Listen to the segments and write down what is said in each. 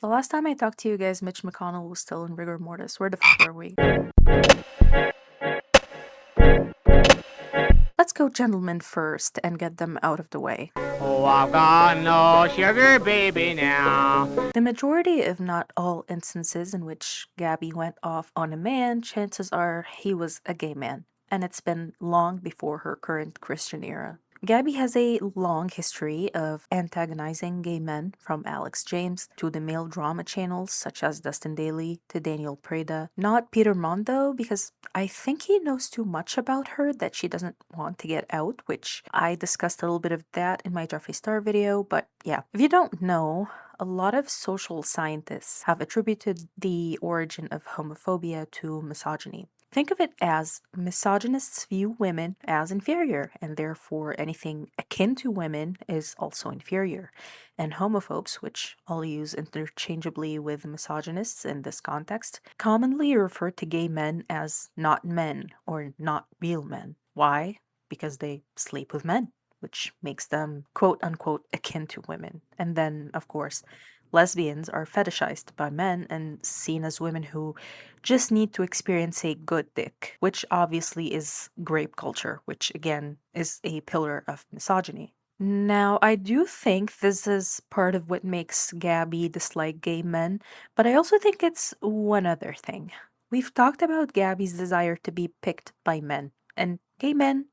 The last time I talked to you guys, Mitch McConnell was still in rigor mortis. Where the were we? Let's go gentlemen first and get them out of the way. Oh, I've got no sugar baby now. The majority, if not all instances in which Gabbie went off on a man, chances are he was a gay man, and it's been long before her current Christian era. Gabbie has a long history of antagonizing gay men, from Alex James to the male drama channels such as Dustin Daly to Daniel Prada. Not Peter Mondo, because I think he knows too much about her that she doesn't want to get out, which I discussed a little bit of that in my Jeffree Star video, but yeah. If you don't know, a lot of social scientists have attributed the origin of homophobia to misogyny. Think of it as misogynists view women as inferior, and therefore anything akin to women is also inferior. And homophobes, which I'll use interchangeably with misogynists in this context, commonly refer to gay men as not men or not real men. Why? Because they sleep with men, which makes them quote unquote akin to women. And then, of course, lesbians are fetishized by men and seen as women who just need to experience a good dick, which obviously is grape culture, which again is a pillar of misogyny. Now, I do think this is part of what makes Gabbie dislike gay men, but I also think it's one other thing. We've talked about Gabbie's desire to be picked by men, and gay men,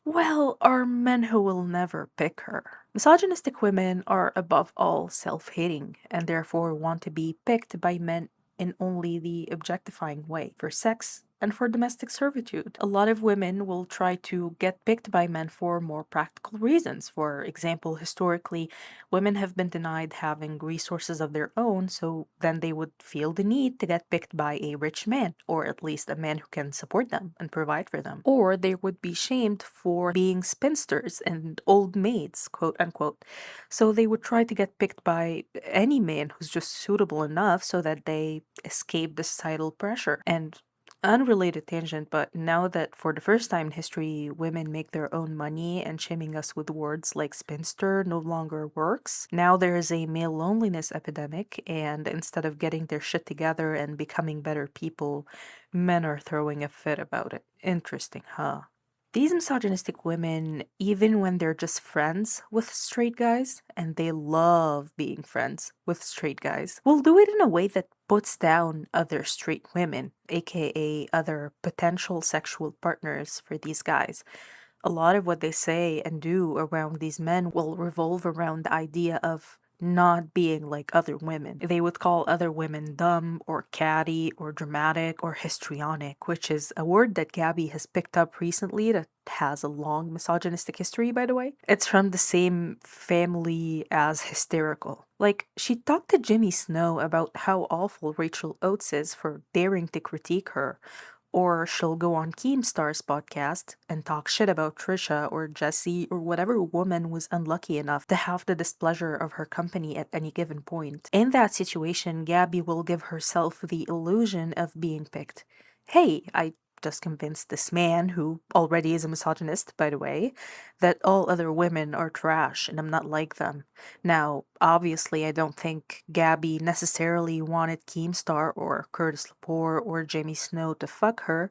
well, are men who will never pick her. Misogynistic women are above all self hating and therefore want to be picked by men in only the objectifying way for sex and for domestic servitude. A lot of women will try to get picked by men for more practical reasons. For example, historically, women have been denied having resources of their own, so then they would feel the need to get picked by a rich man, or at least a man who can support them and provide for them. Or they would be shamed for being spinsters and old maids, quote unquote. So they would try to get picked by any man who's just suitable enough so that they escape the societal pressure. And unrelated tangent, but now that for the first time in history women make their own money and shaming us with words like spinster no longer works, now there is a male loneliness epidemic, and instead of getting their shit together and becoming better people, men are throwing a fit about it. Interesting, huh? These misogynistic women, even when they're just friends with straight guys, and they love being friends with straight guys, will do it in a way that puts down other straight women, aka other potential sexual partners for these guys. A lot of what they say and do around these men will revolve around the idea of not being like other women. They would call other women dumb or catty or dramatic or histrionic, which is a word that Gabbie has picked up recently that has a long misogynistic history, by the way. It's from the same family as hysterical. Like, she talked to Jimmy Snow about how awful Rachel Oates is for daring to critique her, or she'll go on Keemstar's podcast and talk shit about Trisha or Jessie or whatever woman was unlucky enough to have the displeasure of her company at any given point. In that situation, Gabbie will give herself the illusion of being picked. Hey, I just convinced this man, who already is a misogynist, by the way, that all other women are trash and I'm not like them. Now, obviously, I don't think Gabbie necessarily wanted Keemstar or Curtis Lepore or Jamie Snow to fuck her,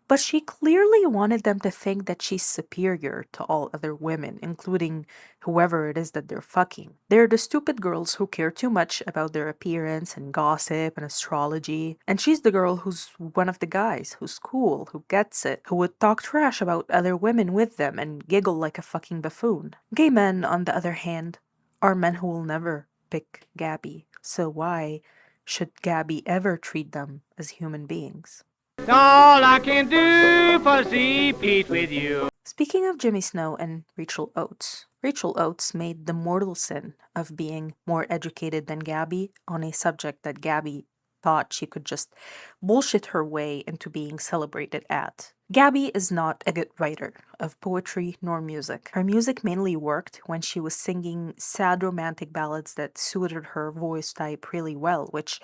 but she clearly wanted them to think that she's superior to all other women, including whoever it is that they're fucking. They're the stupid girls who care too much about their appearance and gossip and astrology, and she's the girl who's one of the guys, who's cool, who gets it, who would talk trash about other women with them and giggle like a fucking buffoon. Gay men, on the other hand, are men who will never pick Gabbie, so why should Gabbie ever treat them as human beings? All I can do for repeat with you. Speaking of Jimmy Snow and Rachel Oates made the mortal sin of being more educated than Gabbie on a subject that Gabbie thought she could just bullshit her way into being celebrated at. Gabbie is not a good writer of poetry nor music. Her music mainly worked when she was singing sad romantic ballads that suited her voice type really well, which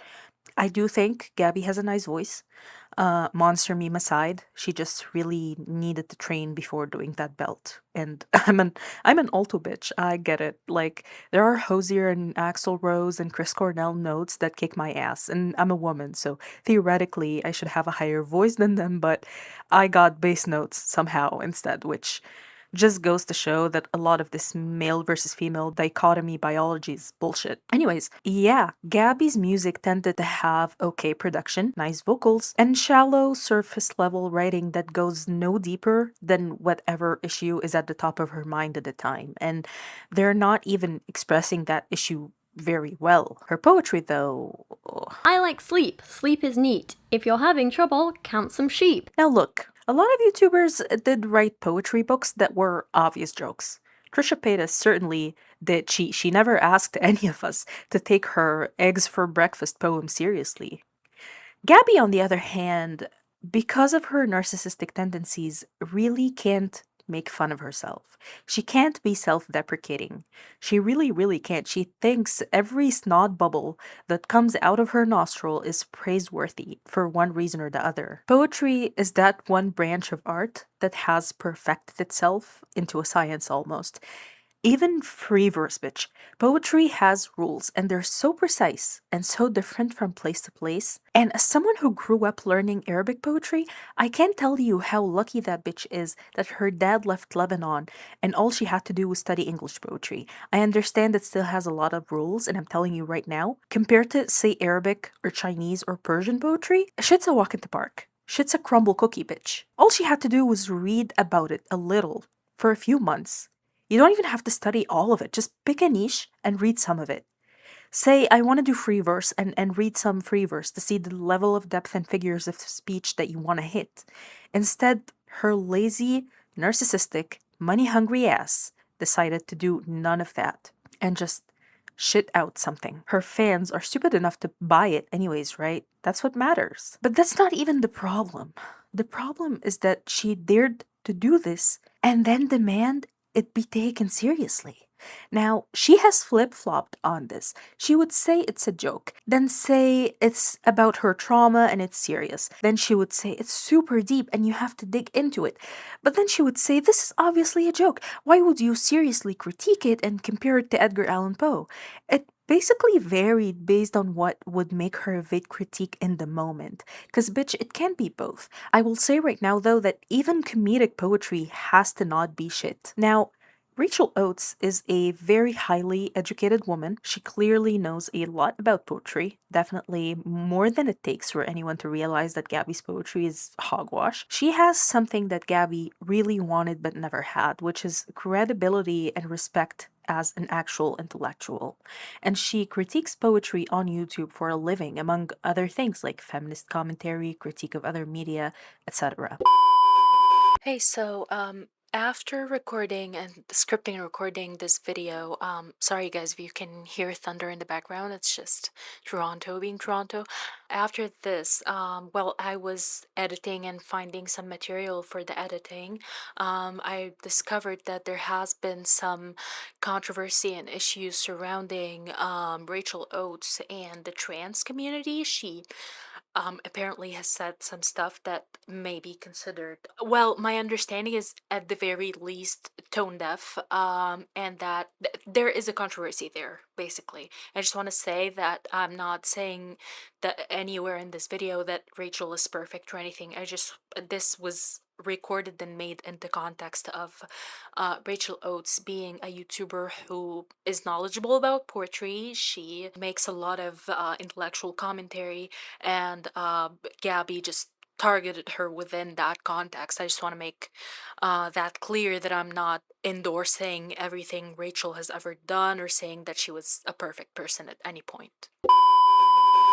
I do think Gabby has a nice voice. Monster meme aside, she just really needed to train before doing that belt. And I'm an alto bitch. I get it. Like there are Hosier and Axl Rose and Chris Cornell notes that kick my ass, and I'm a woman, so theoretically I should have a higher voice than them. But I got bass notes somehow instead, which just goes to show that a lot of this male versus female dichotomy biology is bullshit. Anyways, yeah, Gabby's music tended to have okay production, nice vocals, and shallow surface level writing that goes no deeper than whatever issue is at the top of her mind at the time. And they're not even expressing that issue very well. Her poetry, though. I like sleep. Sleep is neat. If you're having trouble, count some sheep. Now, look, a lot of YouTubers did write poetry books that were obvious jokes. Trisha Paytas certainly did. She never asked any of us to take her eggs for breakfast poem seriously. Gabby, on the other hand, because of her narcissistic tendencies, really can't make fun of herself. She can't be self deprecating. She really, really can't. She thinks every snot bubble that comes out of her nostril is praiseworthy for one reason or the other. Poetry is that one branch of art that has perfected itself into a science almost. Even free verse, bitch. Poetry has rules, and they're so precise and so different from place to place. And as someone who grew up learning Arabic poetry, I can't tell you how lucky that bitch is that her dad left Lebanon and all she had to do was study English poetry. I understand it still has a lot of rules, and I'm telling you right now, compared to, say, Arabic or Chinese or Persian poetry, shit's a walk in the park. Shit's a crumble cookie, bitch. All she had to do was read about it a little for a few months. You don't even have to study all of it. Just pick a niche and read some of it. Say, I want to do free verse and read some free verse to see the level of depth and figures of speech that you want to hit. Instead, her lazy, narcissistic, money hungry ass decided to do none of that and just shit out something. Her fans are stupid enough to buy it, anyways, right? That's what matters. But that's not even the problem. The problem is that she dared to do this and then demand it be taken seriously. Now, she has flip flopped on this. She would say it's a joke, then say it's about her trauma and it's serious. Then she would say it's super deep and you have to dig into it. But then she would say this is obviously a joke. Why would you seriously critique it and compare it to Edgar Allan Poe? It basically varied based on what would make her evade critique in the moment. Because, bitch, it can't be both. I will say right now, though, that even comedic poetry has to not be shit. Now, Rachel Oates is a very highly educated woman. She clearly knows a lot about poetry, definitely more than it takes for anyone to realize that Gabby's poetry is hogwash. She has something that Gabby really wanted but never had, which is credibility and respect as an actual intellectual. And she critiques poetry on YouTube for a living, among other things like feminist commentary, critique of other media, etc. Hey, after recording and scripting and recording this video, sorry guys if you can hear thunder in the background, it's just Toronto being Toronto. After this, well, I was editing and finding some material for the editing. I discovered that there has been some controversy and issues surrounding Rachel Oates and the trans community. She apparently has said some stuff that may be considered, well, my understanding is at the very least tone deaf, and that there is a controversy there, basically. I just want to say that I'm not saying that anywhere in this video that Rachel is perfect or anything. This was recorded and made in the context of Rachel Oates being a YouTuber who is knowledgeable about poetry. She makes a lot of intellectual commentary, and Gabby just targeted her within that context. I just want to make that clear that I'm not endorsing everything Rachel has ever done or saying that she was a perfect person at any point.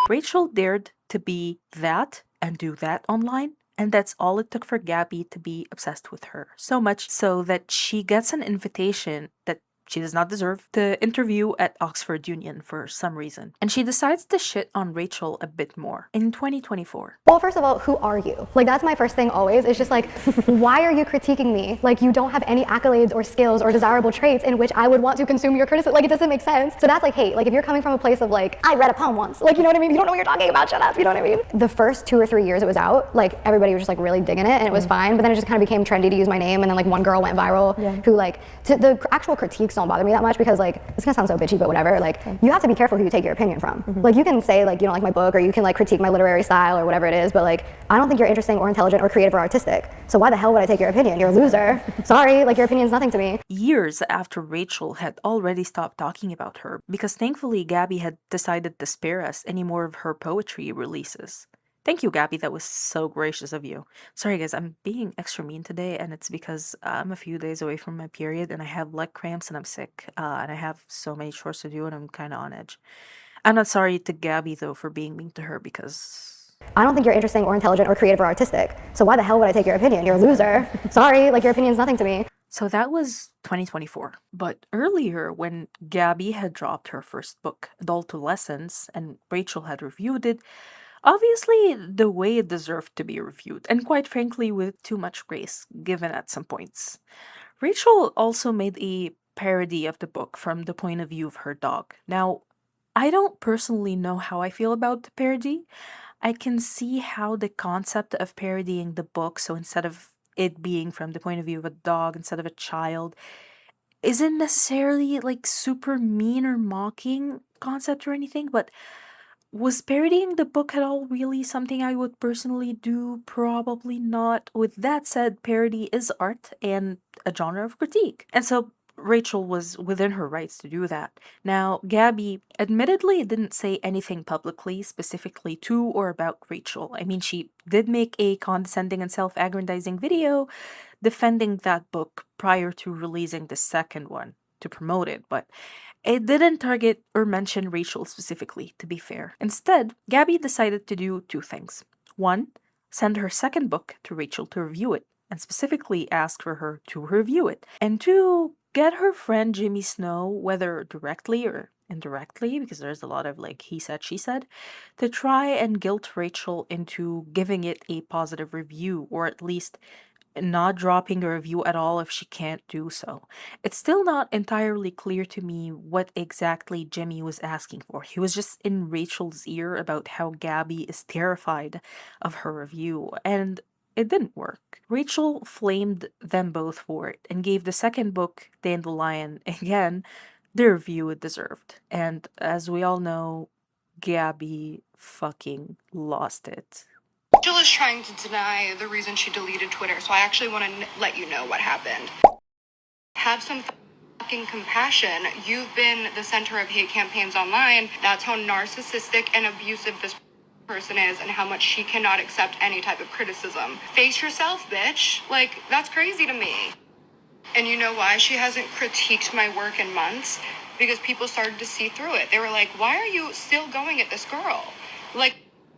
Rachel dared to be that and do that online. And that's all it took for Gabby to be obsessed with her. So much so that she gets an invitation that she does not deserve the interview at Oxford Union for some reason. And she decides to shit on Rachel a bit more in 2024. Well, first of all, who are you? Like, that's my first thing always. It's just like, why are you critiquing me? Like, you don't have any accolades or skills or desirable traits in which I would want to consume your criticism. Like, it doesn't make sense. So that's like hate. Like, if you're coming from a place of like, I read a poem once. Like, you know what I mean? You don't know what you're talking about. Shut up. You know what I mean? The first 2 or 3 years it was out, like, everybody was just like really digging it and it was fine. But then it just kind of became trendy to use my name. And then like one girl went viral who like, the actual critiques don't bother me that much because like, it's gonna sound so bitchy, but whatever. Like, you have to be careful who you take your opinion from. Like, you can say like, you don't like my book, or you can like critique my literary style or whatever it is, but like, I don't think you're interesting or intelligent or creative or artistic. So why the hell would I take your opinion? You're a loser. Sorry, like, your opinion's nothing to me. Years after Rachel had already stopped talking about her, because thankfully Gabbie had decided to spare us any more of her poetry releases. Thank you, Gabbie. That was so gracious of you. Sorry, guys, I'm being extra mean today, and it's because I'm a few days away from my period, and I have leg cramps, and I'm sick, and I have so many chores to do, and I'm kind of on edge. I'm not sorry to Gabbie, though, for being mean to her, because I don't think you're interesting or intelligent or creative or artistic. So why the hell would I take your opinion? You're a loser. Sorry, like, your opinion's nothing to me. So that was 2024. But earlier, when Gabbie had dropped her first book, Adultolescence, and Rachel had reviewed it, obviously the way it deserved to be reviewed, and quite frankly with too much grace given at some points. Rachel also made a parody of the book from the point of view of her dog. Now, I don't personally know how I feel about the parody. I can see how the concept of parodying the book, so instead of it being from the point of view of a dog instead of a child, isn't necessarily like super mean or mocking concept or anything, but was parodying the book at all really something I would personally do? Probably not. With that said, parody is art and a genre of critique. And so Rachel was within her rights to do that. Now, Gabbie admittedly didn't say anything publicly specifically to or about Rachel. I mean, she did make a condescending and self aggrandizing video defending that book prior to releasing the second one to promote it, but it didn't target or mention Rachel specifically, to be fair. Instead, Gabbie decided to do 2 things. 1, send her second book to Rachel to review it, and specifically ask for her to review it. And 2, get her friend Jimmy Snow, whether directly or indirectly, because there's a lot of like he said, she said, to try and guilt Rachel into giving it a positive review, or at least not dropping a review at all if she can't do so. It's still not entirely clear to me what exactly Jimmy was asking for. He was just in Rachel's ear about how Gabbie is terrified of her review, and it didn't work. Rachel flamed them both for it and gave the second book, Dandelion, again, the review it deserved. And as we all know, Gabbie fucking lost it. Jill is trying to deny the reason she deleted Twitter, so I actually want to let you know what happened. Have some fucking compassion. You've been the center of hate campaigns online. That's how narcissistic and abusive this person is and how much she cannot accept any type of criticism. Face yourself, bitch. Like, that's crazy to me. And you know why she hasn't critiqued my work in months? Because people started to see through it. They were like, why are you still going at this girl? Like,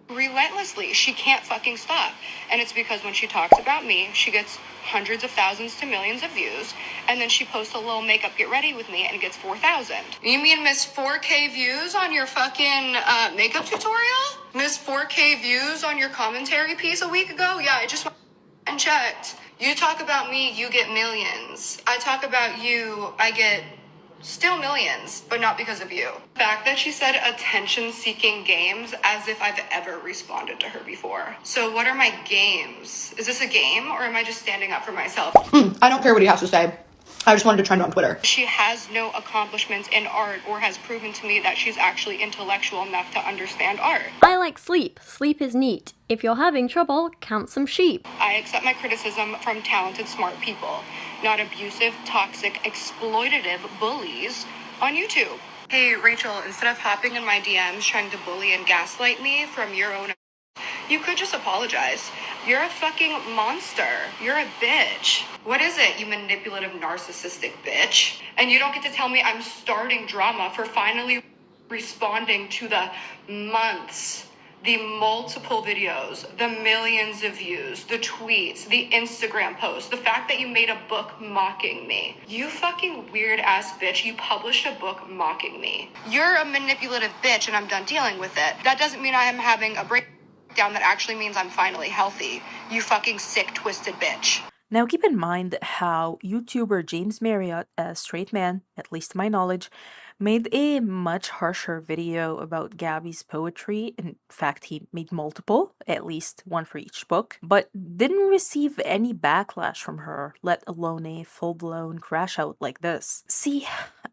relentlessly. She can't fucking stop. And it's because when she talks about me, she gets hundreds of thousands to millions of views, and then she posts a little makeup get ready with me and it gets 4,000. You mean miss 4K views on your fucking makeup tutorial? Miss 4K views on your commentary piece a week ago? Yeah, I just went and checked. You talk about me, you get millions. I talk about you, I get still millions, but not because of you. The fact that she said attention-seeking games as if I've ever responded to her before. So what are my games? Is this a game, or am I just standing up for myself? I don't care what he has to say. I just wanted to trend on Twitter. She has no accomplishments in art or has proven to me that she's actually intellectual enough to understand art. I like sleep. Sleep is neat. If you're having trouble, count some sheep. I accept my criticism from talented, smart people, not abusive, toxic, exploitative bullies on YouTube. Hey, Rachel, instead of hopping in my DMs trying to bully and gaslight me from your own, you could just apologize. You're a fucking monster. You're a bitch. What is it, you manipulative, narcissistic bitch? And you don't get to tell me I'm starting drama for finally responding to the months The multiple videos, the millions of views, the tweets, the Instagram posts, the fact that you made a book mocking me. You fucking weird ass bitch, you published a book mocking me. You're a manipulative bitch and I'm done dealing with it. That doesn't mean I am having a breakdown, that actually means I'm finally healthy. You fucking sick, twisted bitch. Now keep in mind how YouTuber James Marriott, a straight man, at least to my knowledge, made a much harsher video about Gabby's poetry. In fact, he made multiple, at least one for each book, but didn't receive any backlash from her, let alone a full-blown crash out like this. See,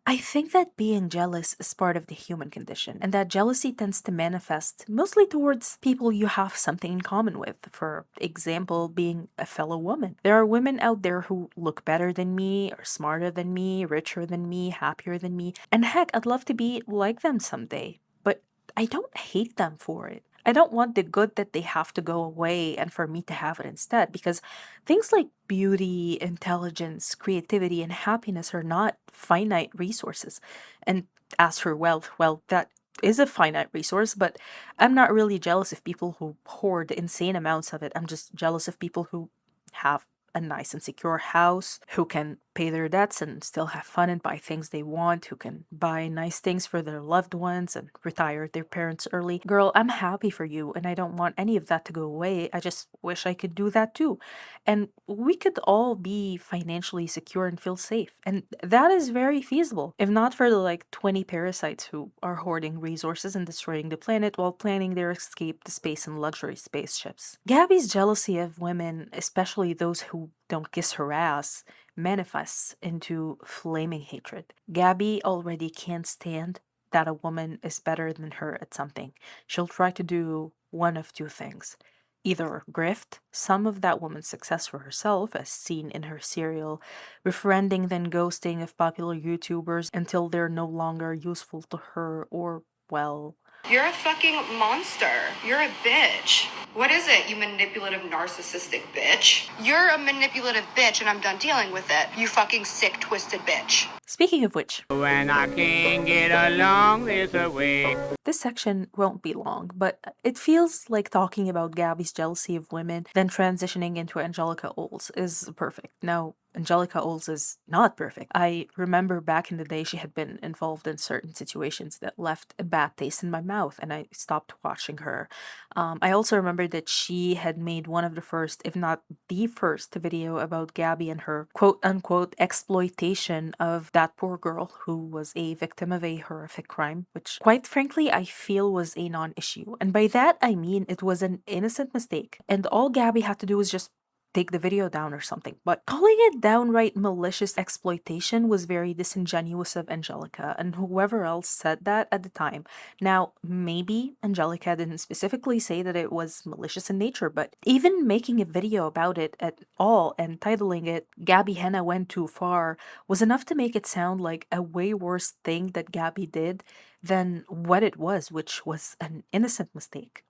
I think that being jealous is part of the human condition, and that jealousy tends to manifest mostly towards people you have something in common with. For example, being a fellow woman. There are women out there who look better than me, are smarter than me, richer than me, happier than me, and heck, I'd love to be like them someday. But I don't hate them for it. I don't want the good that they have to go away and for me to have it instead, because things like beauty, intelligence, creativity, and happiness are not finite resources. And as for wealth, well, that is a finite resource, but I'm not really jealous of people who hoard insane amounts of it. I'm just jealous of people who have a nice and secure house, who can pay their debts and still have fun and buy things they want, who can buy nice things for their loved ones and retire their parents early. Girl, I'm happy for you and I don't want any of that to go away. I just wish I could do that too. And we could all be financially secure and feel safe. And that is very feasible. If not for the like 20 parasites who are hoarding resources and destroying the planet while planning their escape to space in luxury spaceships. Gabby's jealousy of women, especially those who don't kiss her ass, manifests into flaming hatred. Gabbie already can't stand that a woman is better than her at something. She'll try to do one of two things. Either grift some of that woman's success for herself, as seen in her serial befriending then ghosting of popular YouTubers until they're no longer useful to her, or, well, You're a fucking monster. You're a bitch. What is it, you manipulative, narcissistic bitch? You're a manipulative bitch and I'm done dealing with it. You fucking sick, twisted bitch. speaking of which, When I can't get along this way. this section won't be long, but it feels like talking about Gabby's jealousy of women, then transitioning into Angelica Oles is perfect. Now, Angelica Oles is not perfect. I remember back in the day she had been involved in certain situations that left a bad taste in my mouth, and I stopped watching her. I also remember that she had made one of the first, if not the first, video about Gabbie and her quote unquote exploitation of that poor girl who was a victim of a horrific crime, which quite frankly I feel was a non issue. And by that I mean it was an innocent mistake, and all Gabbie had to do was just take the video down or something. But calling it downright malicious exploitation was very disingenuous of Angelica and whoever else said that at the time. Now, maybe Angelica didn't specifically say that it was malicious in nature, but even making a video about it at all and titling it Gabbie Hanna Went Too Far was enough to make it sound like a way worse thing that Gabbie did than what it was, which was an innocent mistake.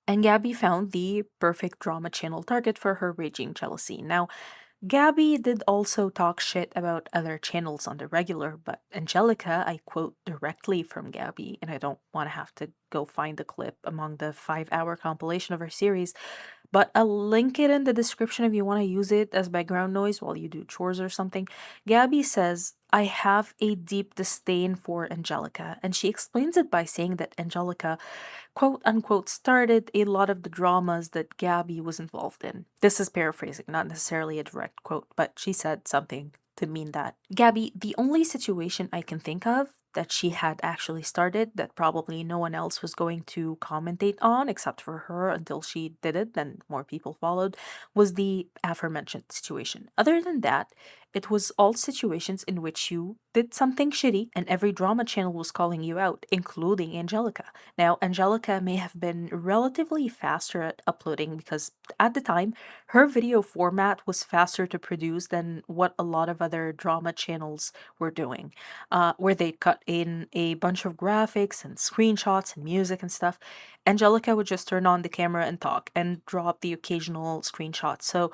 And Gabbie found the perfect drama channel target for her raging jealousy. Now, Gabbie did also talk shit about other channels on the regular, but Angelica, I quote directly from Gabbie, and I don't want to have to go find the clip among the 5-hour compilation of her series, but I'll link it in the description if you want to use it as background noise while you do chores or something. Gabbie says, I have a deep disdain for Angelica, and she explains it by saying that Angelica, quote unquote, started a lot of the dramas that Gabbie was involved in. This is paraphrasing, not necessarily a direct quote, but she said something to mean that. Gabbie, the only situation I can think of that she had actually started that probably no one else was going to commentate on except for her until she did it, then more people followed, was the aforementioned situation. Other than that, it was all situations in which you did something shitty and every drama channel was calling you out, including Angelica. Now, Angelica may have been relatively faster at uploading because at the time, her video format was faster to produce than what a lot of other drama channels were doing, where they cut in a bunch of graphics and screenshots and music and stuff. Angelica would just turn on the camera and talk and drop the occasional screenshot. So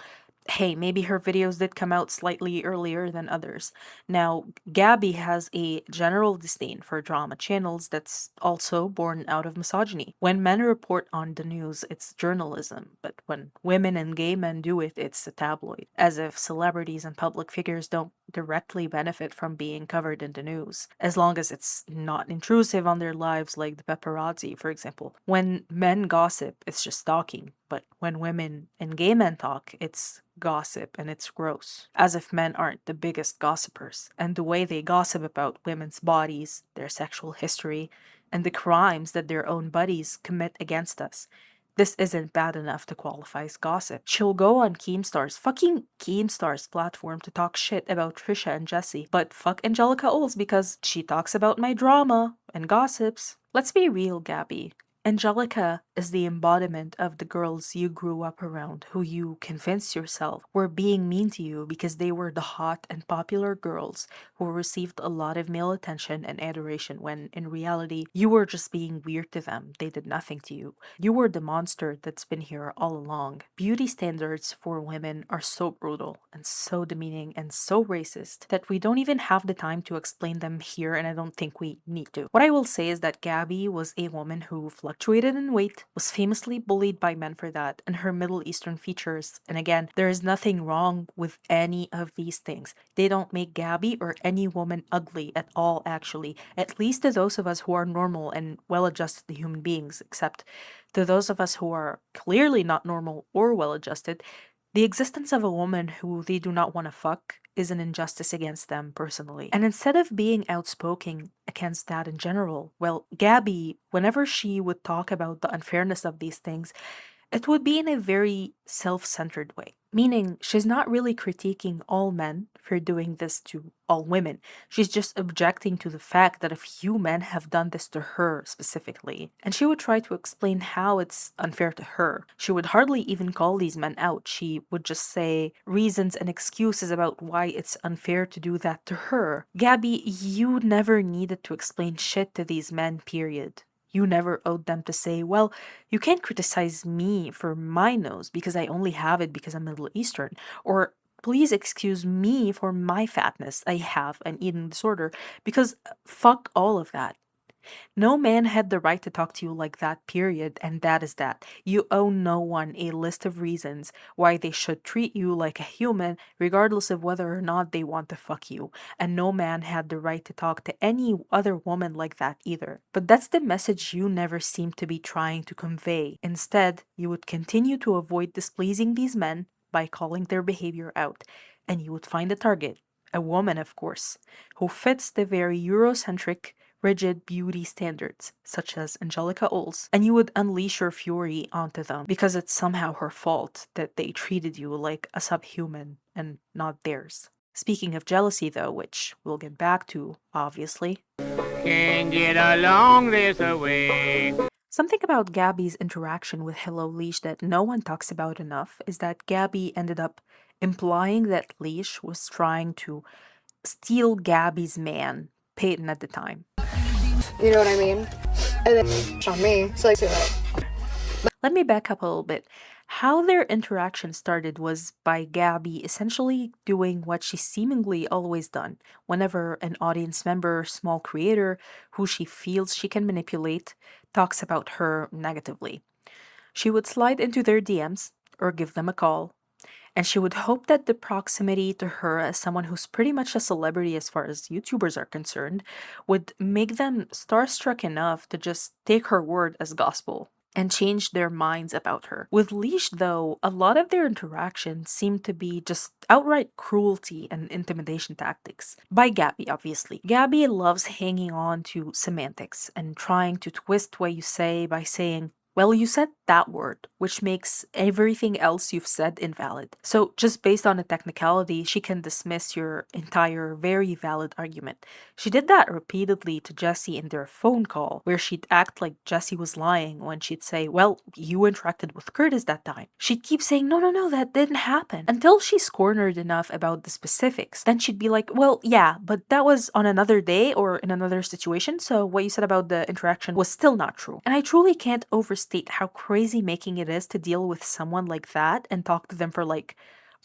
hey, maybe her videos did come out slightly earlier than others. Now, Gabbie has a general disdain for drama channels that's also born out of misogyny. When men report on the news, it's journalism, but when women and gay men do it, it's a tabloid. As if celebrities and public figures don't directly benefit from being covered in the news, as long as it's not intrusive on their lives like the paparazzi, for example. When men gossip, it's just talking, but when women and gay men talk, it's gossip and it's gross. As if men aren't the biggest gossipers, and the way they gossip about women's bodies, their sexual history, and the crimes that their own buddies commit against us. This isn't bad enough to qualify as gossip. She'll go on fucking Keemstar's platform to talk shit about Trisha and Jesse, but fuck Angelica Oles because she talks about my drama and gossips. Let's be real, Gabbie. Angelica is the embodiment of the girls you grew up around, who you convinced yourself were being mean to you because they were the hot and popular girls who received a lot of male attention and adoration when in reality you were just being weird to them. They did nothing to you. You were the monster that's been here all along. Beauty standards for women are so brutal and so demeaning and so racist that we don't even have the time to explain them here, and I don't think we need to. What I will say is that Gabbie was a woman who fluctuated in weight, was famously bullied by men for that, and her Middle Eastern features. And again, there is nothing wrong with any of these things. They don't make Gabbie or any woman ugly at all, actually. At least to those of us who are normal and well adjusted human beings, except to those of us who are clearly not normal or well adjusted. The existence of a woman who they do not want to fuck is an injustice against them personally. And instead of being outspoken against that in general, well, Gabbie, whenever she would talk about the unfairness of these things, it would be in a very self centered way, meaning she's not really critiquing all men for doing this to all women. She's just objecting to the fact that a few men have done this to her specifically. And she would try to explain how it's unfair to her. She would hardly even call these men out. She would just say reasons and excuses about why it's unfair to do that to her. Gabbie, you never needed to explain shit to these men, period. You never owed them to say, well, you can't criticize me for my nose because I only have it because I'm Middle Eastern. Or please excuse me for my fatness. I have an eating disorder because fuck all of that. No man had the right to talk to you like that, period, and that is that. You owe no one a list of reasons why they should treat you like a human, regardless of whether or not they want to fuck you. And no man had the right to talk to any other woman like that either. But that's the message you never seem to be trying to convey. Instead, you would continue to avoid displeasing these men by calling their behavior out, and you would find a target. A woman, of course, who fits the very Eurocentric rigid beauty standards, such as Angelica Oles, and you would unleash your fury onto them because it's somehow her fault that they treated you like a subhuman and not theirs. Speaking of jealousy, though, which we'll get back to, obviously. Can't get along this way. Something about Gabbie's interaction with Hello Leash that no one talks about enough is that Gabbie ended up implying that Leash was trying to steal Gabbie's man, Peyton at the time. You know what I mean? And then on me, so like, do it. Let me back up a little bit. How their interaction started was by Gabbie essentially doing what she's seemingly always done whenever an audience member, small creator, who she feels she can manipulate, talks about her negatively. She would slide into their DMs or give them a call, and she would hope that the proximity to her as someone who's pretty much a celebrity as far as YouTubers are concerned would make them starstruck enough to just take her word as gospel and change their minds about her. With Leash, though, a lot of their interactions seem to be just outright cruelty and intimidation tactics. By Gabbie, obviously. Gabbie loves hanging on to semantics and trying to twist what you say by saying, well, you said that word, which makes everything else you've said invalid. So, just based on a technicality, she can dismiss your entire very valid argument. She did that repeatedly to Jesse in their phone call, where she'd act like Jesse was lying when she'd say, well, you interacted with Curtis that time. She'd keep saying, no, that didn't happen, until she's cornered enough about the specifics. Then she'd be like, well, yeah, but that was on another day or in another situation, so what you said about the interaction was still not true. And I truly can't overstate how crazy making it is to deal with someone like that and talk to them for like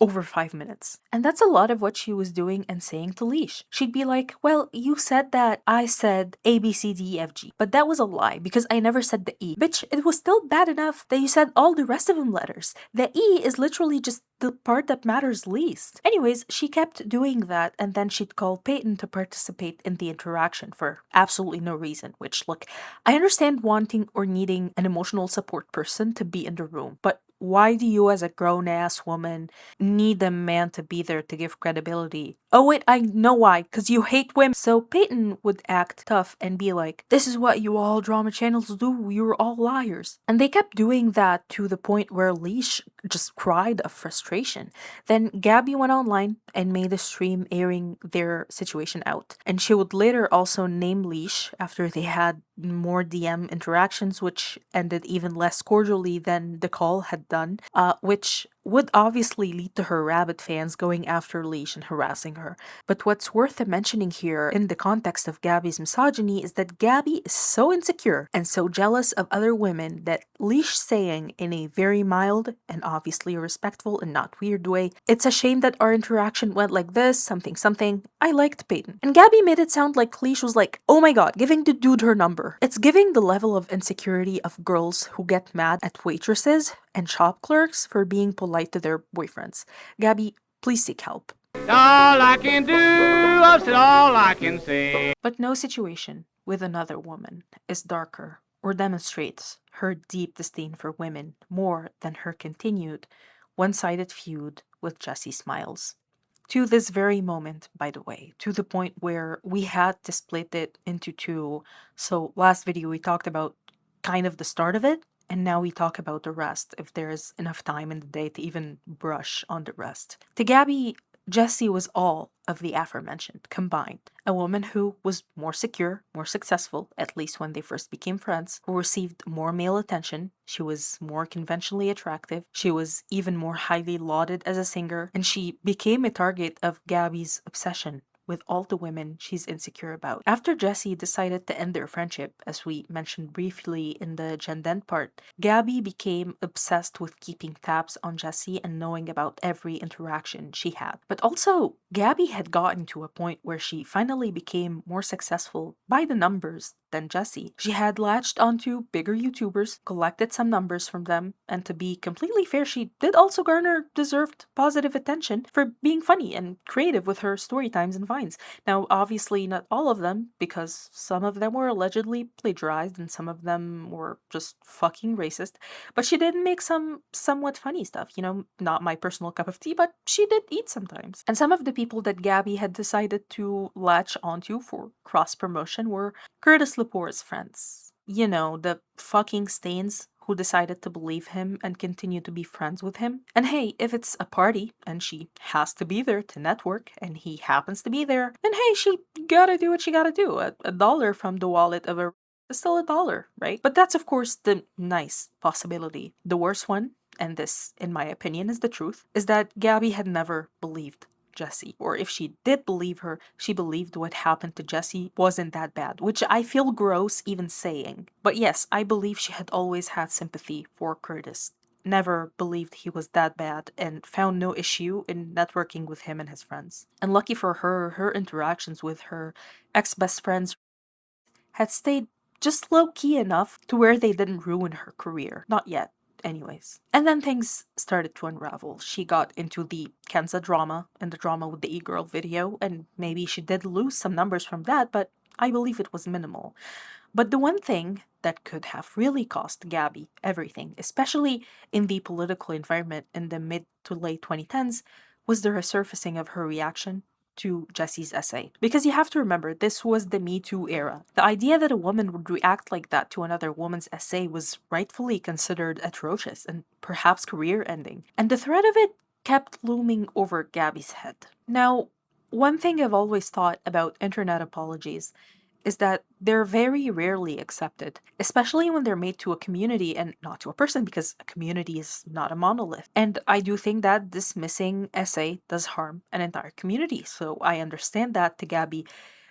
over 5 minutes. And that's a lot of what she was doing and saying to Leash. She'd be like, well, you said that I said A, B, C, D, E, F, G. But that was a lie because I never said the E. Bitch, it was still bad enough that you said all the rest of them letters. The E is literally just the part that matters least. Anyways, she kept doing that, and then she'd call Peyton to participate in the interaction for absolutely no reason, which, look, I understand wanting or needing an emotional support person to be in the room, but why do you, as a grown ass woman, need a man to be there to give credibility? Oh, wait, I know why, because you hate women. So Peyton would act tough and be like, this is what you all drama channels do, you're all liars. And they kept doing that to the point where Leash just cried of frustration. Then Gabbie went online and made a stream airing their situation out. And she would later also name Leash after they had more DM interactions, which ended even less cordially than the call had done, which would obviously lead to her rabbit fans going after Leash and harassing her. But what's worth mentioning here in the context of Gabbie's misogyny is that Gabbie is so insecure and so jealous of other women that Leash saying in a very mild and obviously respectful and not weird way, it's a shame that our interaction went like this, something something, I liked Peyton. And Gabbie made it sound like Leash was like, oh my god, giving the dude her number. It's giving the level of insecurity of girls who get mad at waitresses and shop clerks for being polite to their boyfriends. Gabbie, please seek help. All I can do, I've said all I can say. But no situation with another woman is darker or demonstrates her deep disdain for women more than her continued one-sided feud with Jessie Smiles. To this very moment, by the way, to the point where we had to split it into two. So last video we talked about kind of the start of it, and now we talk about the rest, if there's enough time in the day to even brush on the rest. To Gabbie, Jessie was all of the aforementioned combined. A woman who was more secure, more successful, at least when they first became friends, who received more male attention, she was more conventionally attractive, she was even more highly lauded as a singer, and she became a target of Gabbie's obsession with all the women she's insecure about. After Jessie decided to end their friendship, as we mentioned briefly in the Jenden part, Gabbie became obsessed with keeping tabs on Jessie and knowing about every interaction she had. But also, Gabbie had gotten to a point where she finally became more successful by the numbers than Jessie. She had latched onto bigger YouTubers, collected some numbers from them, and to be completely fair, she did also garner deserved positive attention for being funny and creative with her story times and vines. Now, obviously not all of them, because some of them were allegedly plagiarized and some of them were just fucking racist, but she did make some somewhat funny stuff, not my personal cup of tea, but she did eat sometimes. And some of the people that Gabbie had decided to latch onto for cross-promotion were Curtis Lepore's friends. The fucking stains who decided to believe him and continue to be friends with him. And hey, if it's a party and she has to be there to network and he happens to be there, then hey, she gotta do what she gotta do. A dollar from the wallet of a is still a dollar, right? But that's of course the nice possibility. The worst one, and this in my opinion is the truth, is that Gabbie had never believed Jessie, or if she did believe her, she believed what happened to Jessie wasn't that bad, which I feel gross even saying. But yes, I believe she had always had sympathy for Curtis, never believed he was that bad, and found no issue in networking with him and his friends. And lucky for her, her interactions with her ex-best friends had stayed just low-key enough to where they didn't ruin her career. Not yet. Anyways. And then things started to unravel. She got into the Kenza drama and the drama with the e-girl video, and maybe she did lose some numbers from that, but I believe it was minimal. But the one thing that could have really cost Gabbie everything, especially in the political environment in the mid to late 2010s, was the resurfacing of her reaction to Jessie's essay. Because you have to remember, this was the Me Too era. The idea that a woman would react like that to another woman's essay was rightfully considered atrocious and perhaps career-ending. And the threat of it kept looming over Gabbie's head. Now, one thing I've always thought about internet apologies is that they're very rarely accepted, especially when they're made to a community and not to a person, because a community is not a monolith. And I do think that dismissing essay does harm an entire community, so I understand that to Gabbie.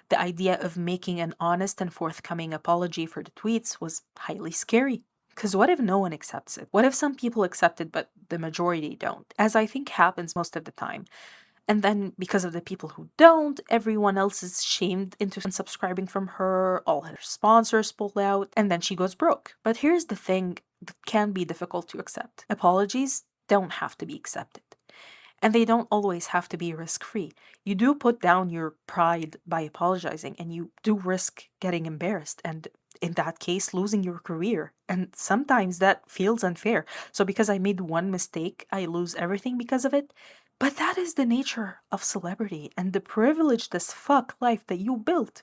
The idea of making an honest and forthcoming apology for the tweets was highly scary Because what if no one accepts it? What if some people accept it but the majority don't? As I think happens most of the time. And then because of the people who don't, everyone else is shamed into unsubscribing from her, all her sponsors pull out, and then she goes broke. But here's the thing that can be difficult to accept. Apologies don't have to be accepted. And they don't always have to be risk-free. You do put down your pride by apologizing, and you do risk getting embarrassed, and in that case, losing your career. And sometimes that feels unfair. So because I made one mistake, I lose everything because of it? But that is the nature of celebrity and the privileged as fuck life that you built.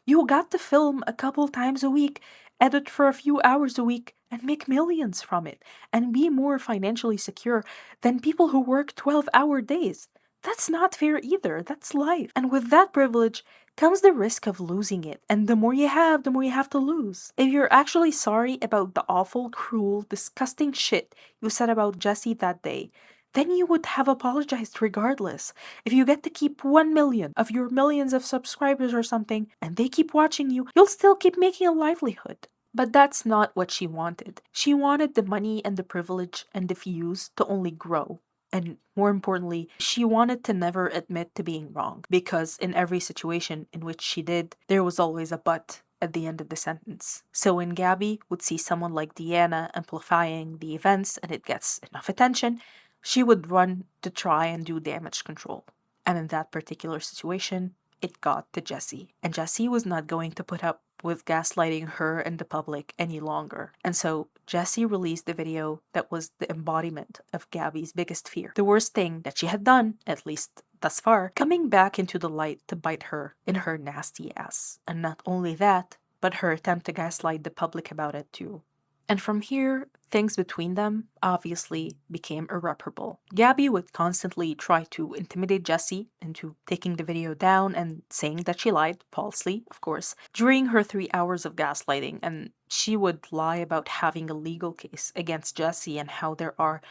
You got to film a couple times a week, edit for a few hours a week, and make millions from it, and be more financially secure than people who work 12-hour days. That's not fair either. That's life. And with that privilege comes the risk of losing it. And the more you have, the more you have to lose. If you're actually sorry about the awful, cruel, disgusting shit you said about Jesse that day, then you would have apologized regardless. If you get to keep 1 million of your millions of subscribers or something, and they keep watching you, you'll still keep making a livelihood. But that's not what she wanted. She wanted the money and the privilege and the views to only grow. And more importantly, she wanted to never admit to being wrong, because in every situation in which she did, there was always a but at the end of the sentence. So when Gabbie would see someone like Deanna amplifying the events and it gets enough attention, she would run to try and do damage control. And in that particular situation, it got to Jesse. And Jesse was not going to put up with gaslighting her and the public any longer. And so Jesse released the video that was the embodiment of Gabbie's biggest fear. The worst thing that she had done, at least thus far, coming back into the light to bite her in her nasty ass. And not only that, but her attempt to gaslight the public about it too. And from here, things between them obviously became irreparable. Gabbie would constantly try to intimidate Jesse into taking the video down and saying that she lied, falsely, of course, during her 3 hours of gaslighting. And she would lie about having a legal case against Jesse and how there are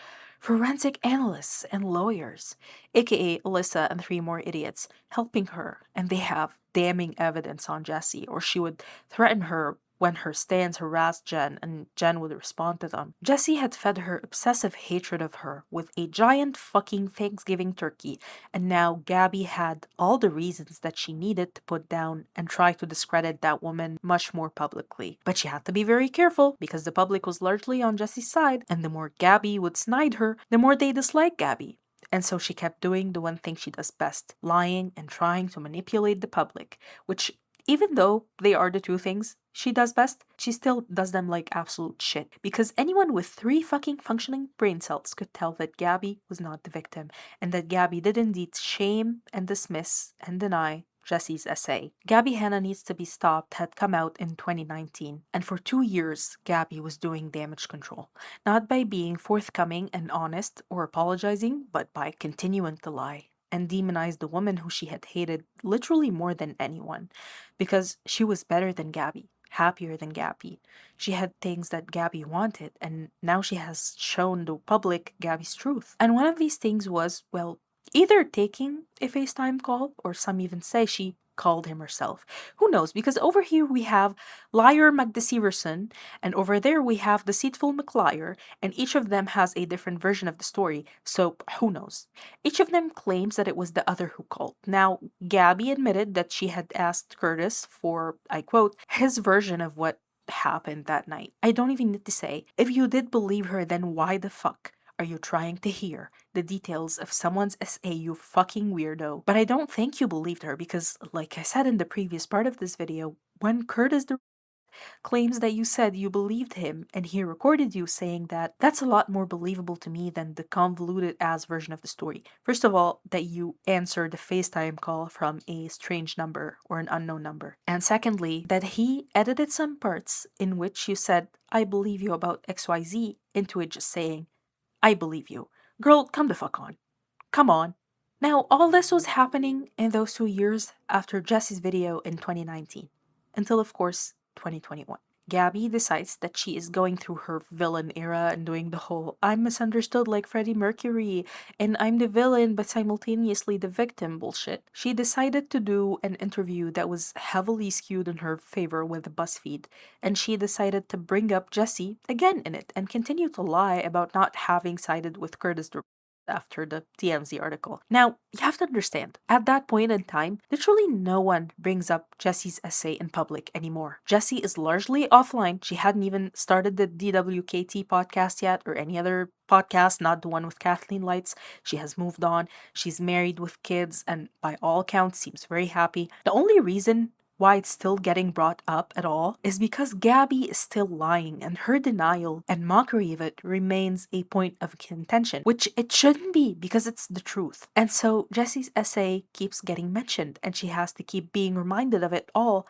forensic analysts and lawyers, aka Alyssa and 3 more idiots, helping her, and they have damning evidence on Jesse, or she would threaten her when her stans harassed Jen and Jen would respond to them. Jessie had fed her obsessive hatred of her with a giant fucking Thanksgiving turkey, and now Gabbie had all the reasons that she needed to put down and try to discredit that woman much more publicly. But she had to be very careful because the public was largely on Jessie's side, and the more Gabbie would snide her, the more they disliked Gabbie. And so she kept doing the one thing she does best, lying and trying to manipulate the public, which, even though they are the two things she does best, she still does them like absolute shit. Because anyone with 3 fucking functioning brain cells could tell that Gabbie was not the victim, and that Gabbie did indeed shame and dismiss and deny Jesse's essay. Gabbie Hanna Needs to Be Stopped had come out in 2019, and for 2 years, Gabbie was doing damage control. Not by being forthcoming and honest or apologizing, but by continuing to lie and demonize the woman who she had hated literally more than anyone, because she was better than Gabbie, happier than Gabbie. She had things that Gabbie wanted, and now she has shown the public Gabbie's truth. And one of these things was, well, either taking a FaceTime call, or some even say she called him herself. Who knows? Because over here we have liar McDeceiverson, and over there we have deceitful McLiar, and each of them has a different version of the story, so who knows? Each of them claims that it was the other who called. Now, Gabbie admitted that she had asked Curtis for, I quote, his version of what happened that night. I don't even need to say, if you did believe her, then why the fuck are you trying to hear the details of someone's SA, you fucking weirdo? But I don't think you believed her because, like I said in the previous part of this video, when Curtis claims that you said you believed him and he recorded you saying that, that's a lot more believable to me than the convoluted ass version of the story. First of all, that you answered the FaceTime call from a strange number or an unknown number. And secondly, that he edited some parts in which you said, I believe you about XYZ, into it just saying, I believe you. Girl, come the fuck on. Come on. Now, all this was happening in those 2 years after Jesse's video in 2019. Until, of course, 2021. Gabbie decides that she is going through her villain era and doing the whole I'm misunderstood like Freddie Mercury and I'm the villain but simultaneously the victim bullshit. She decided to do an interview that was heavily skewed in her favor with BuzzFeed, and she decided to bring up Jesse again in it and continue to lie about not having sided with Curtis after the TMZ article. Now, you have to understand, at that point in time, literally no one brings up Jesse's essay in public anymore. Jessie is largely offline. She hadn't even started the DWKT podcast yet or any other podcast, not the one with Kathleen Lights. She has moved on. She's married with kids and by all accounts seems very happy. The only reason why it's still getting brought up at all is because Gabbie is still lying and her denial and mockery of it remains a point of contention, which it shouldn't be because it's the truth. And so Jessie's essay keeps getting mentioned and she has to keep being reminded of it all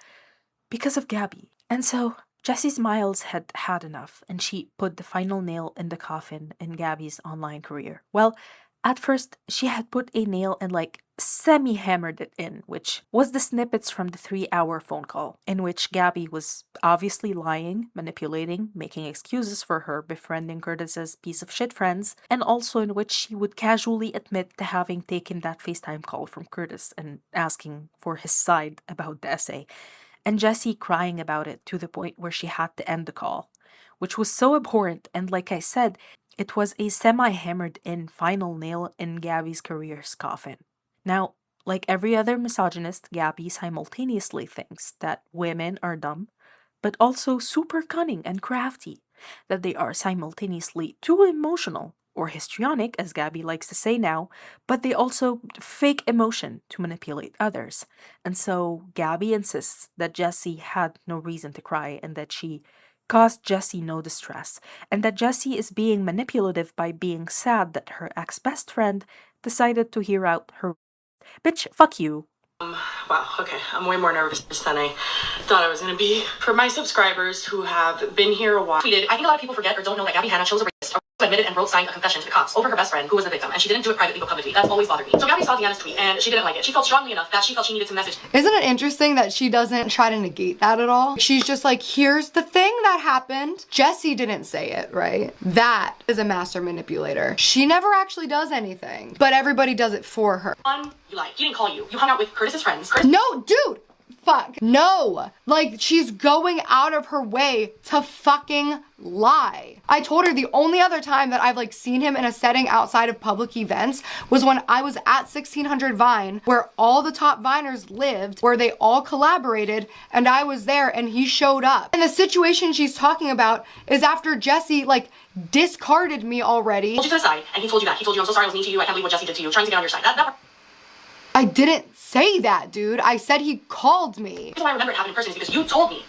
because of Gabbie. And so Jessie Smiles had had enough and she put the final nail in the coffin in Gabbie's online career. Well, at first, she had put a nail and semi-hammered it in, which was the snippets from the 3-hour phone call, in which Gabbie was obviously lying, manipulating, making excuses for her befriending Curtis's piece of shit friends, and also in which she would casually admit to having taken that FaceTime call from Curtis and asking for his side about the essay, and Jessie crying about it to the point where she had to end the call, which was so abhorrent, and like I said, it was a semi-hammered in final nail in Gabbie's career's coffin. Now, like every other misogynist, Gabbie simultaneously thinks that women are dumb, but also super cunning and crafty, that they are simultaneously too emotional, or histrionic, as Gabbie likes to say now, but they also fake emotion to manipulate others. And so Gabbie insists that Jessie had no reason to cry and that she caused Jessie no distress, and that Jessie is being manipulative by being sad that her ex-best friend decided to hear out her bitch, fuck you. Wow, okay, I'm way more nervous than I thought I was gonna be. For my subscribers who have been here a while, I think a lot of people forget or don't know that Gabbie Hanna chose a rapist, admitted and wrote signed a confession to the cops over her best friend who was the victim, and she didn't do it privately but publicly. That's always bothered me. So Gabbie saw Deanna's tweet and she didn't like it. She felt strongly enough that she felt she needed to message. Isn't it interesting that she doesn't try to negate that at all? She's just like, here's the thing that happened. Jessie didn't say it, right? That is a master manipulator. She never actually does anything, but everybody does it for her. You lied. He didn't call you. You hung out with Curtis's friends. No, dude! Fuck. No! Like, she's going out of her way to fucking lie. I told her the only other time that I've seen him in a setting outside of public events was when I was at 1600 Vine, where all the top Viners lived, where they all collaborated, and I was there and he showed up. And the situation she's talking about is after Jessie, discarded me already. He told you to the side, and he told you that. He told you, I'm so sorry I was mean to you, I can't believe what Jessie did to you, trying to get on your side. I didn't say that, dude. I said he called me. The reason why I remember it happened in person is because you told me.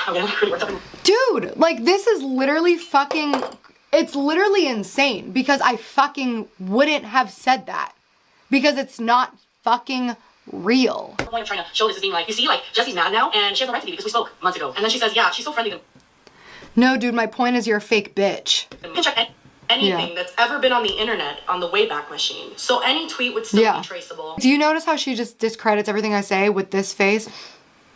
I'm gonna really work up. Dude, this is literally fucking, it's literally insane because I fucking wouldn't have said that because it's not fucking real. The point of trying to show this is being you see, Jessie's mad now and she has no right to be because we spoke months ago. And then she says, yeah, she's so friendly to No, dude, my point is you're a fake bitch. You can check anything that's ever been on the internet on the Wayback Machine. So any tweet would still be traceable. Do you notice how she just discredits everything I say with this face?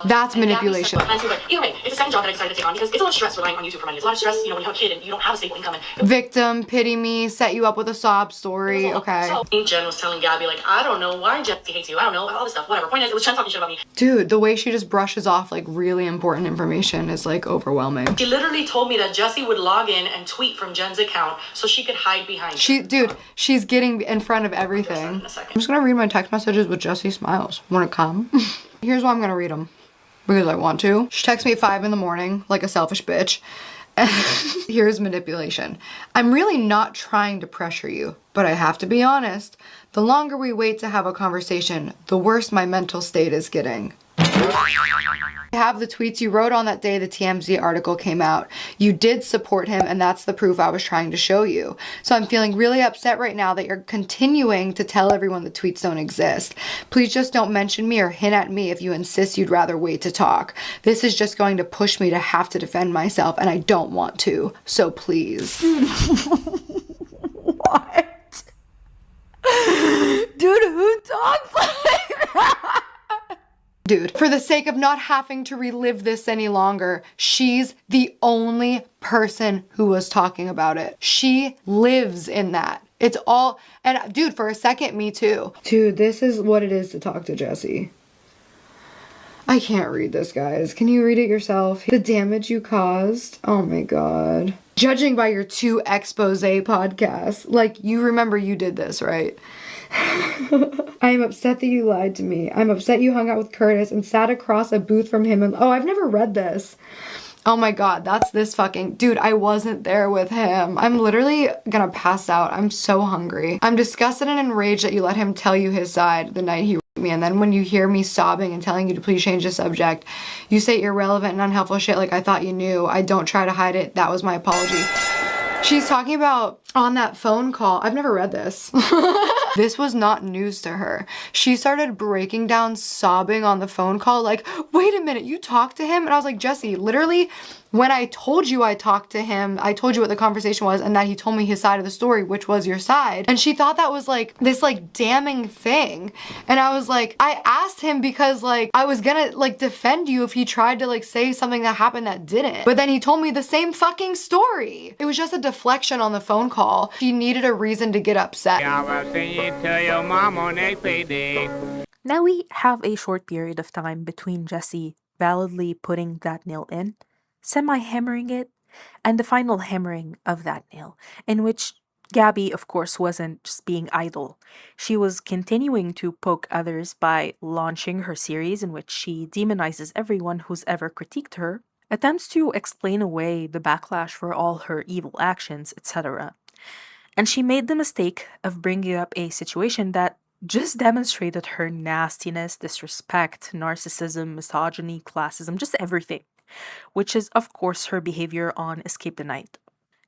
That's manipulation. Either way, it's a second job that I decided to take on because it's a lot of stress relying on YouTube for money. It's a lot of stress, when you have a kid and you don't have a stable income. Victim, pity me, set you up with a sob story, okay. So Jen was telling Gabbie, I don't know why Jessie hates you. I don't know, all this stuff, whatever. Point is, it was Jen talking shit about me. Dude, the way she just brushes off, really important information is, overwhelming. She literally told me that Jessie would log in and tweet from Jen's account so she could hide behind Dude, she's getting in front of everything. I'm just gonna read my text messages with Jessie Smiles. Wanna come? Here's why I'm gonna read them. Because I want to. She texts me at 5 in the morning, like a selfish bitch. And here's manipulation. I'm really not trying to pressure you, but I have to be honest. The longer we wait to have a conversation, the worse my mental state is getting. I have the tweets you wrote on that day the TMZ article came out. You did support him, and that's the proof I was trying to show you. So I'm feeling really upset right now that you're continuing to tell everyone the tweets don't exist. Please just don't mention me or hint at me if you insist you'd rather wait to talk. This is just going to push me to have to defend myself, and I don't want to. So please. What? Dude, who talks like that? Dude, for the sake of not having to relive this any longer, she's the only person who was talking about it. She lives in that. It's all, and dude, for a second, me too. Dude, this is what it is to talk to Jesse. I can't read this, guys. Can you read it yourself? The damage you caused. Oh my God. Judging by your 2 expose podcasts, like, you remember you did this, right? I am upset that you lied to me. I'm upset you hung out with Curtis and sat across a booth from him and oh, I've never read this. Oh my God, that's this fucking dude. I wasn't there with him. I'm literally gonna pass out. I'm so hungry. I'm disgusted and enraged that you let him tell you his side the night he raped me, and then when you hear me sobbing and telling you to please change the subject, you say irrelevant and unhelpful shit like I thought you knew. I don't try to hide it. That was my apology. She's talking about on that phone call. I've never read this. This was not news to her. She started breaking down, sobbing on the phone call like, wait a minute, you talked to him? And I was like, Jesse, literally, when I told you I talked to him, I told you what the conversation was and that he told me his side of the story, which was your side. And she thought that was like this like damning thing. And I was like, I asked him because like I was gonna like defend you if he tried to like say something that happened that didn't. But then he told me the same fucking story. It was just a deflection on the phone call. She needed a reason to get upset. I will send you to your mom on next payday. Now we have a short period of time between Jesse validly putting that nail in, semi-hammering it, and the final hammering of that nail, in which Gabbie, of course, wasn't just being idle. She was continuing to poke others by launching her series in which she demonizes everyone who's ever critiqued her, attempts to explain away the backlash for all her evil actions, etc. And she made the mistake of bringing up a situation that just demonstrated her nastiness, disrespect, narcissism, misogyny, classism, just everything, which is, of course, her behavior on Escape the Night.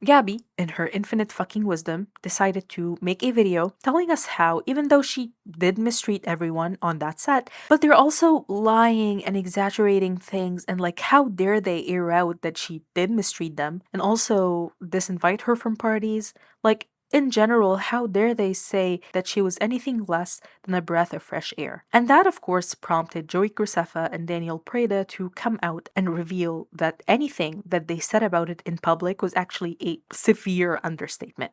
Gabbie, in her infinite fucking wisdom, decided to make a video telling us how, even though she did mistreat everyone on that set, but they're also lying and exaggerating things, and like, how dare they air out that she did mistreat them, and also disinvite her from parties? Like, in general, how dare they say that she was anything less than a breath of fresh air? And that, of course, prompted Joey Graceffa and Daniel Prada to come out and reveal that anything that they said about it in public was actually a severe understatement.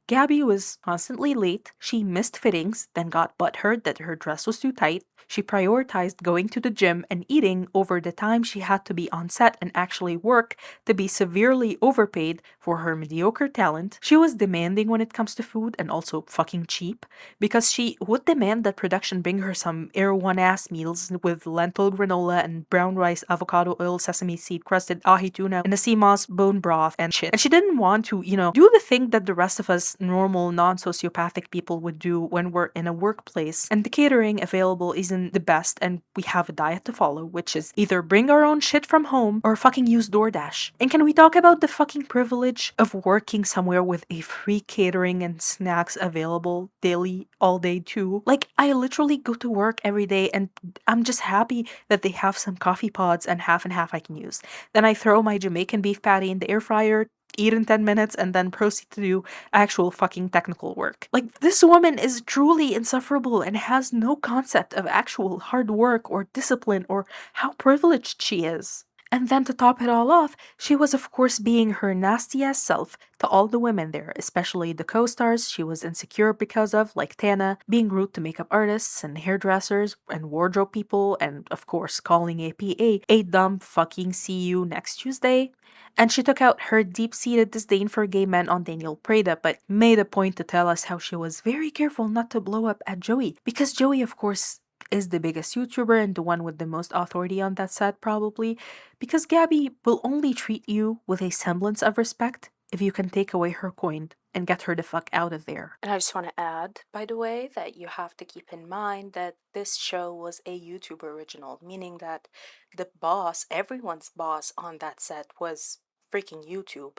Gabbie was constantly late, she missed fittings, then got butthurt that her dress was too tight. She prioritized going to the gym and eating over the time she had to be on set and actually work to be severely overpaid for her mediocre talent. She was demanding when it comes to food and also fucking cheap, because she would demand that production bring her some Air One ass meals with lentil granola and brown rice, avocado oil, sesame seed crusted ahi tuna, and a sea moss bone broth and shit. And she didn't want to, do the thing that the rest of us normal, non-sociopathic people would do when we're in a workplace. And the catering available isn't the best, and we have a diet to follow, which is either bring our own shit from home or fucking use DoorDash. And can we talk about the fucking privilege of working somewhere with a free catering and snacks available daily, all day too? Like, I literally go to work every day and I'm just happy that they have some coffee pods and half I can use. Then I throw my Jamaican beef patty in the air fryer, eat in 10 minutes, and then proceed to do actual fucking technical work. Like, this woman is truly insufferable and has no concept of actual hard work or discipline or how privileged she is. And then to top it all off, she was of course being her nasty ass self to all the women there, especially the co-stars she was insecure because of, like Tana, being rude to makeup artists and hairdressers and wardrobe people, and of course calling APA a dumb fucking see you next Tuesday. And she took out her deep-seated disdain for gay men on Daniel Prada, but made a point to tell us how she was very careful not to blow up at Joey, because Joey, of course, is the biggest YouTuber and the one with the most authority on that set, probably, because Gabbie will only treat you with a semblance of respect if you can take away her coin and get her the fuck out of there. And I just want to add, by the way, that you have to keep in mind that this show was a YouTube original, meaning that the boss, everyone's boss on that set was freaking YouTube.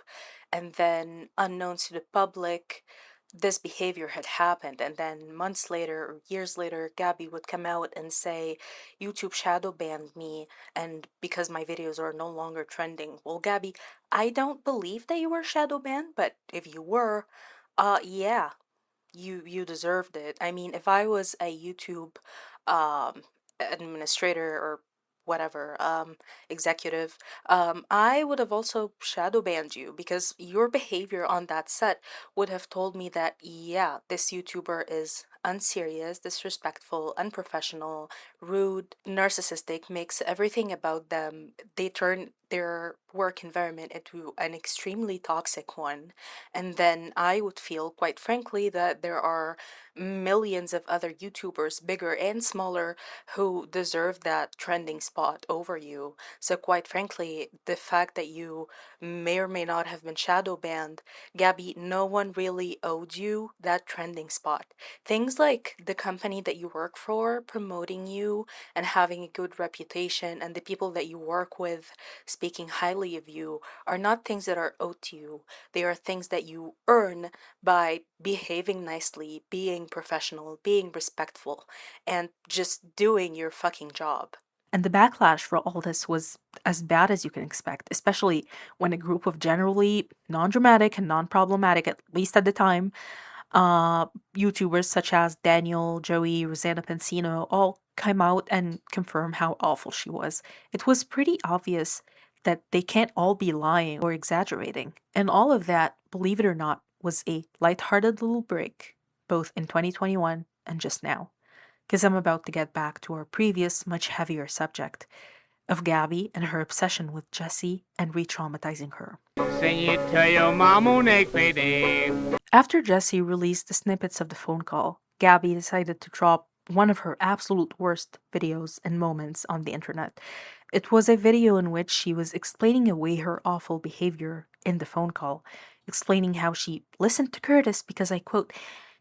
And then, unknowns to the public, this behavior had happened, and then months later or years later, Gabbie would come out and say, YouTube shadow banned me, and because my videos are no longer trending. Well, Gabbie, I don't believe that you were shadow banned, but if you were, yeah, you deserved it. I mean, if I was a YouTube administrator or whatever, executive, I would have also shadow banned you because your behavior on that set would have told me that, yeah, this YouTuber is unserious, disrespectful, unprofessional, rude, narcissistic, makes everything about them. They turn their work environment into an extremely toxic one. And then I would feel, quite frankly, that there are millions of other YouTubers, bigger and smaller, who deserve that trending spot over you. So, quite frankly, the fact that you may or may not have been shadow banned, Gabby, no one really owed you that trending spot. Things like the company that you work for promoting you and having a good reputation, and the people that you work with speaking highly of you, are not things that are owed to you. They are things that you earn by behaving nicely, being professional, being respectful, and just doing your fucking job. And the backlash for all this was as bad as you can expect, especially when a group of generally non dramatic and non problematic, at least at the time, uh, YouTubers such as Daniel, Joey, Rosanna Pansino all came out and confirmed how awful she was. It was pretty obvious that they can't all be lying or exaggerating. And all of that, believe it or not, was a lighthearted little break, both in 2021 and just now. Because I'm about to get back to our previous, much heavier subject of Gabby and her obsession with Jessie and re traumatizing her. Sing it to your mama next payday. After Jessie released the snippets of the phone call, Gabby decided to drop one of her absolute worst videos and moments on the internet. It was a video in which she was explaining away her awful behavior in the phone call, explaining how she listened to Curtis because, I quote,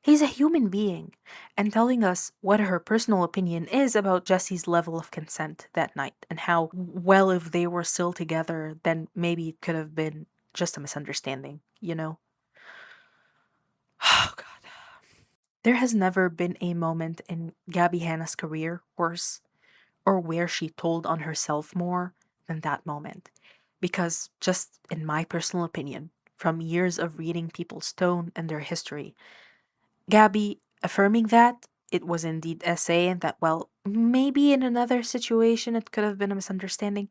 he's a human being, and telling us what her personal opinion is about Jessie's level of consent that night, and how, well, if they were still together, then maybe it could have been just a misunderstanding, you know? Oh, God. There has never been a moment in Gabbie Hanna's career worse or where she told on herself more than that moment. Because, just in my personal opinion, from years of reading people's tone and their history, Gabby affirming that it was indeed essay and that, well, maybe in another situation it could have been a misunderstanding,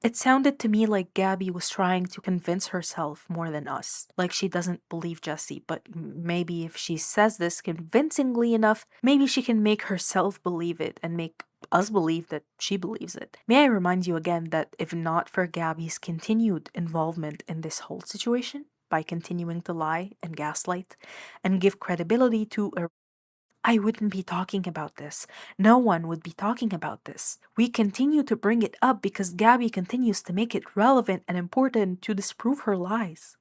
it sounded to me like Gabby was trying to convince herself more than us. Like she doesn't believe Jessie, but maybe if she says this convincingly enough, maybe she can make herself believe it and make us believe that she believes it. May I remind you again that if not for Gabby's continued involvement in this whole situation, by continuing to lie and gaslight and give credibility to a, I wouldn't be talking about this. No one would be talking about this. We continue to bring it up because Gabby continues to make it relevant and important to disprove her lies.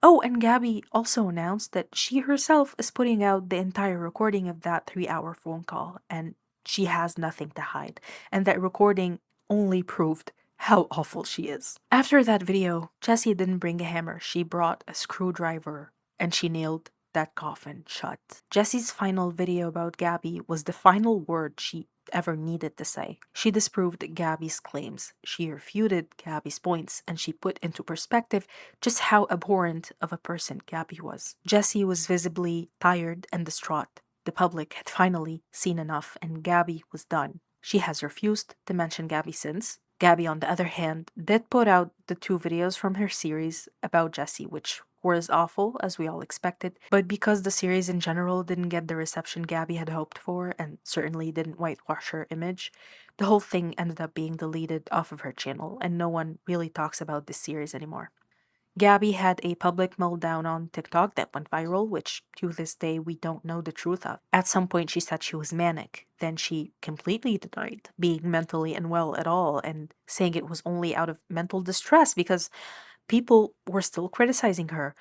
Oh, and Gabby also announced that she herself is putting out the entire recording of that 3 hour phone call, and she has nothing to hide. And that recording only proved how awful she is. After that video, Jessie didn't bring a hammer, she brought a screwdriver and she nailed that coffin shut. Jessie's final video about Gabby was the final word she ever needed to say. She disproved Gabby's claims, she refuted Gabby's points, and she put into perspective just how abhorrent of a person Gabby was. Jessie was visibly tired and distraught. The public had finally seen enough, and Gabby was done. She has refused to mention Gabby since. Gabby, on the other hand, did put out the 2 videos from her series about Jessie, which were as awful as we all expected, but because the series in general didn't get the reception Gabby had hoped for, and certainly didn't whitewash her image, the whole thing ended up being deleted off of her channel, and no one really talks about this series anymore. Gabby had a public meltdown on TikTok that went viral, which to this day we don't know the truth of. At some point, she said she was manic. Then she completely denied being mentally unwell at all and saying it was only out of mental distress because people were still criticizing her.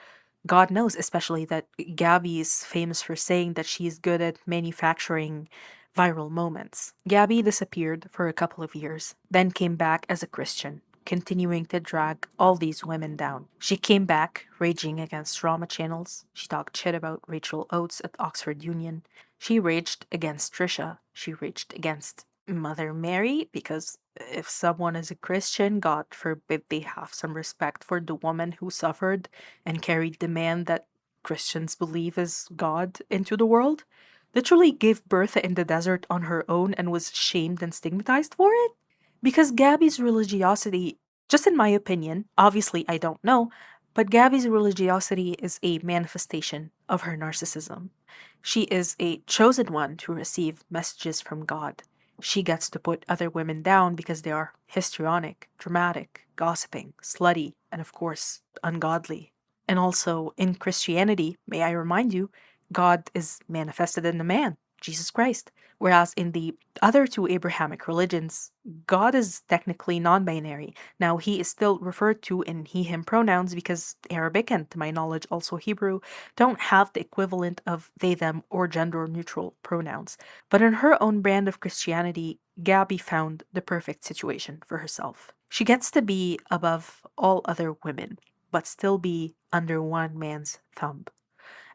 God knows, especially that Gabby is famous for saying that she's good at manufacturing viral moments. Gabby disappeared for a couple of years, then came back as a Christian, continuing to drag all these women down. She came back, raging against drama channels. She talked shit about Rachel Oates at Oxford Union. She raged against Trisha. She raged against Mother Mary, because if someone is a Christian, God forbid they have some respect for the woman who suffered and carried the man that Christians believe is God into the world. literally gave birth in the desert on her own and was shamed and stigmatized for it? Because Gabbie's religiosity, just in my opinion, obviously I don't know, but Gabbie's religiosity is a manifestation of her narcissism. She is a chosen one to receive messages from God. She gets to put other women down because they are histrionic, dramatic, gossiping, slutty, and of course, ungodly. And also, in Christianity, may I remind you, God is manifested in a man, Jesus Christ. Whereas in the other two Abrahamic religions, God is technically non binary. Now, he is still referred to in he, him pronouns because Arabic and, to my knowledge, also Hebrew, don't have the equivalent of they, them, or gender neutral pronouns. But in her own brand of Christianity, Gabbie found the perfect situation for herself. She gets to be above all other women, but still be under one man's thumb.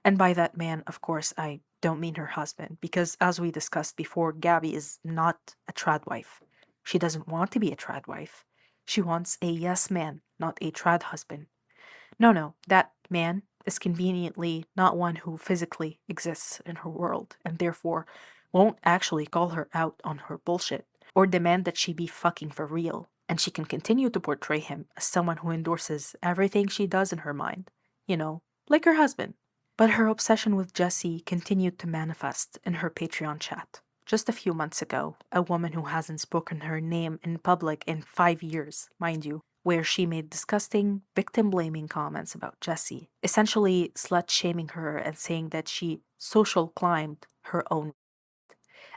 And by that man, of course, I don't mean her husband, because as we discussed before, Gabbie is not a trad wife. She doesn't want to be a trad wife. She wants a yes man, not a trad husband. No, that man is conveniently not one who physically exists in her world, and therefore won't actually call her out on her bullshit, or demand that she be fucking for real, and she can continue to portray him as someone who endorses everything she does in her mind. You know, like her husband. But her obsession with Jessie continued to manifest in her Patreon chat. Just a few months ago, a woman who hasn't spoken her name in public in 5 years, mind you, where she made disgusting, victim blaming comments about Jessie, essentially slut shaming her and saying that she social climbed her own.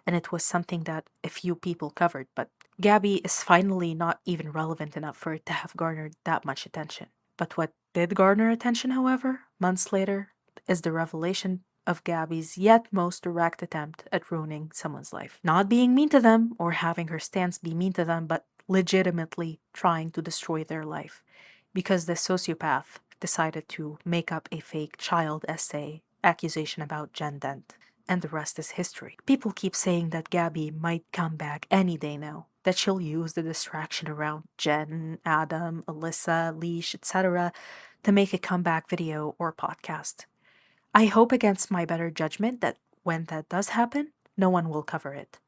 And it was something that a few people covered, but Gabbie is finally not even relevant enough for it to have garnered that much attention. But what did garner attention, however, months later, is the revelation of Gabbie's yet most direct attempt at ruining someone's life. Not being mean to them or having her stance be mean to them, but legitimately trying to destroy their life. Because the sociopath decided to make up a fake child essay accusation about Jen Dent. And the rest is history. People keep saying that Gabbie might come back any day now, that she'll use the distraction around Jen, Adam, Alyssa, Leash, etc. to make a comeback video or podcast. I hope against my better judgment that when that does happen, no one will cover it.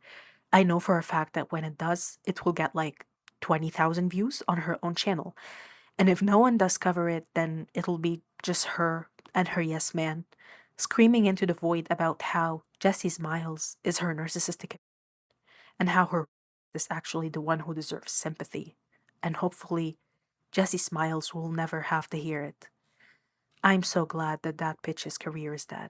I know for a fact that when it does, it will get like 20,000 views on her own channel. And if no one does cover it, then it'll be just her and her yes man screaming into the void about how Jessie Smiles is her narcissistic and how her is actually the one who deserves sympathy. And hopefully, Jessie Smiles will never have to hear it. I'm so glad that that bitch's career is dead.